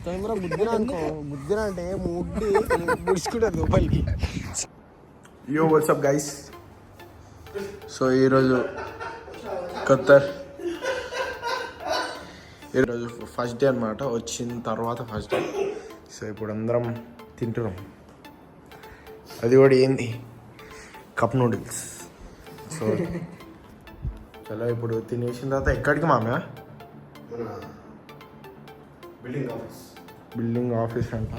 Camera ముద్దున అనుకో, ముద్దున అంటే ముడ్డి ముడుచుకుంటారు లోపలికి. యో వాట్సాప్ గైస్. సో ఈరోజు ఖత్తర్ ఈరోజు ఫస్ట్ డే అనమాట. వచ్చిన తర్వాత ఫస్ట్ డే. సో ఇప్పుడు అందరం తింటున్నాం. అది కూడా ఏంది, కప్ నూడిల్స్. సో చలో ఇప్పుడు తినేసిన తర్వాత ఎక్కడికి మామ? బిల్డింగ్ ఆఫీస్ అంట.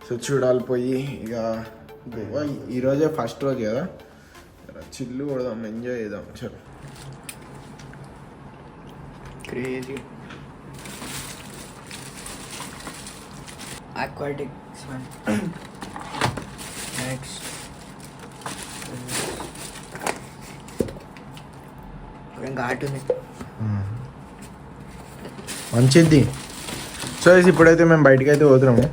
సో చూడాలి పోయి. ఇక గోవా ఈరోజే ఫస్ట్ రోజు కదా, చిల్లు కొడదాం, ఎంజాయ్ చేద్దాం. చలో క్రేజీ aquatics one. Next ఘాటు మంచిది. సో ఇప్పుడైతే మేము బయటకు అయితే పోతున్నాము.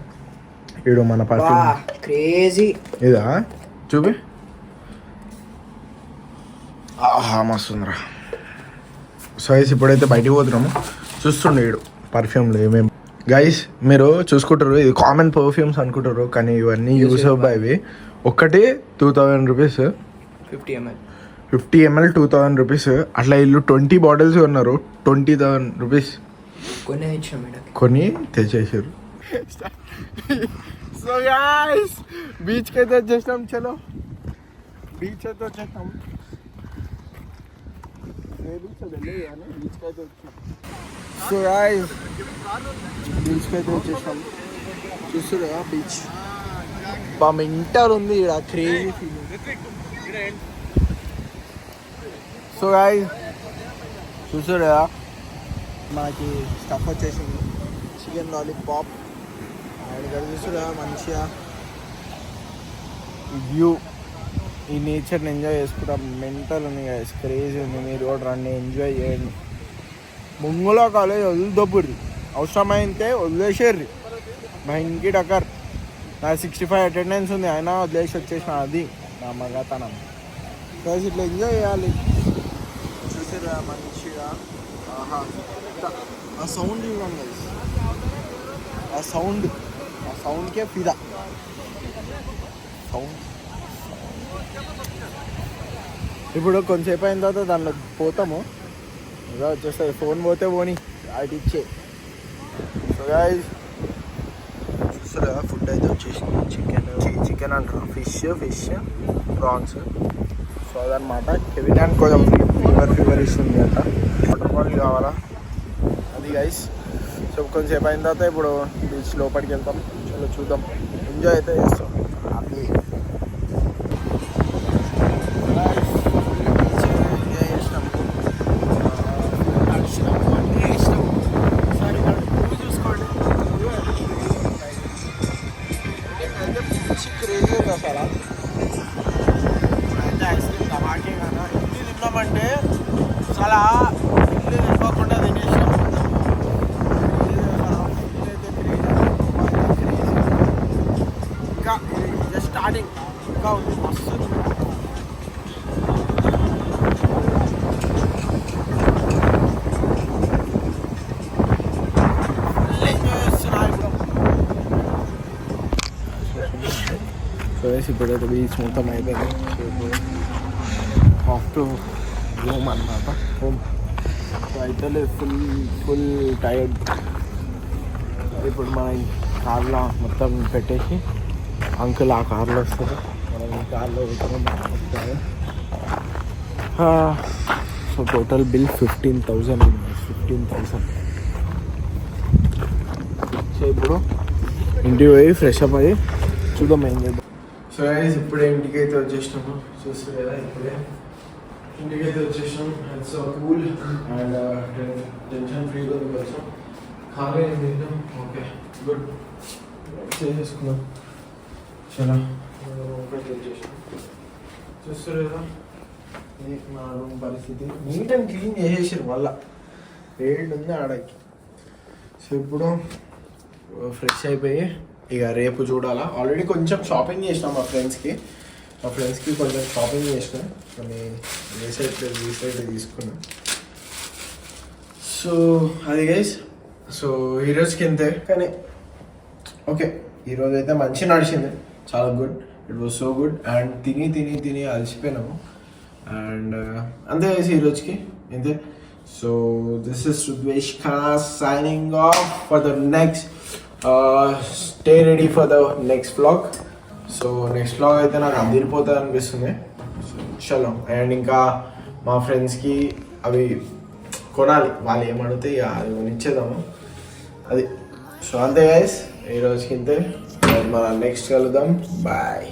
ఇప్పుడు మన పర్ఫ్యూమ్ క్రేజీ ఇదా చూపి. ఆహా మస్తుందిరా. సో ఇప్పుడైతే బయటకు పోతున్నాము. చూస్తుండే ఇడు పర్ఫ్యూమ్లు ఏమేమి. గైస్ మీరు చూసుకుంటారు, ఇది కామన్ పర్ఫ్యూమ్స్ అనుకుంటారు, కానీ ఇవన్నీ యూస్ అవ్వవి. ఒక్కటి 2000 రూపీస్, 50 ml 2000 రూపీస్. అట్లా వీళ్ళు 20 బాటిల్స్ ఉన్నారు, 20,000 రూపీస్ కొని తెచ్చేసారు. సో గైస్ బీచ్కి అయితే వచ్చేసినాం. చలో బీచ్ అయితే వచ్చేస్తాం. బీచ్కి అయితే వచ్చాం. సో గైస్ బీచ్కి అయితే వచ్చేసాం. చూస్తారు కదా బీచ్ బాగా ఇంటర్ ఉంది ఇక్కడ, క్రేజీ ఫీలింగ్. సో గైస్ చూస్తారు కదా మనకి స్టఫ్ వచ్చేసింది, చికెన్ లాలీపాప్. అండ్ ఇక్కడ చూస్తున్నా మంచిగా వ్యూ, ఈ నేచర్ని ఎంజాయ్ చేసుకుంటాం. మెంటల్ ఉంది కదా, క్రేజీ ఉంది. మీరు కూడా రండి, ఎంజాయ్ చేయండి. ముంగులో కాలేజ్ వదిలిదొప్పుర్రి, అవసరమైతే వదిలేసేర్రి. భయంకి టక్కర్. నా 65 అటెండెన్స్ ఉంది, అయినా వదిలేసి వచ్చేసిన. అది నా మగతనం. ప్లస్ ఇట్లా ఎంజాయ్ చేయాలి. చూసారా మంచిగా. ఆహా ఆ సౌండ్ చూడండి, ఆ సౌండ్కే ఫిదా. సౌండ్ ఇప్పుడు కొంచెంసేపు అయిన తర్వాత దాంట్లో పోతాము, ఇలా వచ్చేస్తుంది. ఫోన్ పోతే పోని అది ఇచ్చే. సో గైస్ చూస్తారా ఫుడ్ అయితే వచ్చేసింది. చికెన్ అంటారు, ఫిష్ ప్రాన్స్. సో అదనమాట. కెవిన్ కొంచెం ఫీవర్ ఇస్తుంది అంట, వాటర్ బాటిల్ కావాలా అది గైస్. సో కొంచెంసేపు అయిన తర్వాత ఇప్పుడు బీచ్ లోపలికి వెళ్తాం. చలో చూద్దాం, ఎంజాయ్ అయితే చేస్తాం. హ్యాపీ క్రేజీ ఉంది అసలు. అయితే ఐస్ క్రీమ్ టమాటే కదా ఇడ్లీ తిన్నామంటే చాలా ఇడ్లీ తినకుండా తినేసాం. ఇంకా జస్ట్ స్టార్టింగ్, ఇంకా ఉంది మస్తు. ఇప్పుడైతే బీచ్ మొత్తం అయిపోయింది. ఆఫ్ టు హోమ్ అన్నమాట. హోమ్ అయితే ఫుల్ టైర్డ్. ఇప్పుడు మన కార్లో మొత్తం పెట్టేసి అంకుల్ ఆ కార్లో వస్తారు, మనం ఈ కార్లో వస్తారు. So total bill 15,000. సో ఇప్పుడు ఇంటికి పోయి ఫ్రెష్ అప్ అయ్యి చూద్దాం ఏం చేద్దాం. సో గైస్ ఇప్పుడే ఇంటికి అయితే వచ్చేసినాము. చూస్తారు కదా ఇప్పుడే ఇంటికి అయితే వచ్చేసినాం. ఇట్స్ కూల్ అండ్ టెన్షన్ ఫ్రీగా ఉంది కొంచెం. ఖాళీ ఏం తింటాం. ఓకే గుడ్ చేసేసుకున్నాం. చాలా ఒకటి వచ్చేసినాం. చూస్తారు కదా ఇది మా రూమ్ పరిస్థితి. నీట్ అండ్ క్లీన్ చేసేసారు, మళ్ళా వేడి ఉంది ఆడకి. సో ఇప్పుడు ఫ్రెష్ అయిపోయి ఇక రేపు చూడాలా. ఆల్రెడీ కొంచెం షాపింగ్ చేసినాం మా ఫ్రెండ్స్కి కొంచెం షాపింగ్ చేసినాం. కొన్ని రీసైట్ తీసుకున్నాం. సో అది గైస్ సో ఈరోజుకి ఇంతే, కానీ ఓకే ఈరోజు అయితే మంచి నడిచింది, చాలా good, it was so good. And తిని తిని తిని అలసిపోయినాము. అండ్ అంతే చేసి ఈరోజుకి ఇంతే. So this is Rudvesh Khana signing off for the next. Stay ready for the next vlog. So next vlog అయితే నాకు అదిరిపోతుంది అనిపిస్తుంది. సో చలో. అండ్ ఇంకా మా ఫ్రెండ్స్కి అవి కొనాలి, వాళ్ళు ఏమడితే ఇక అది కొనిచ్చేద్దాము అది. సో అంతే గైస్, ఈరోజుకి ఇంతే. మన నెక్స్ట్ కలుద్దాం. బాయ్.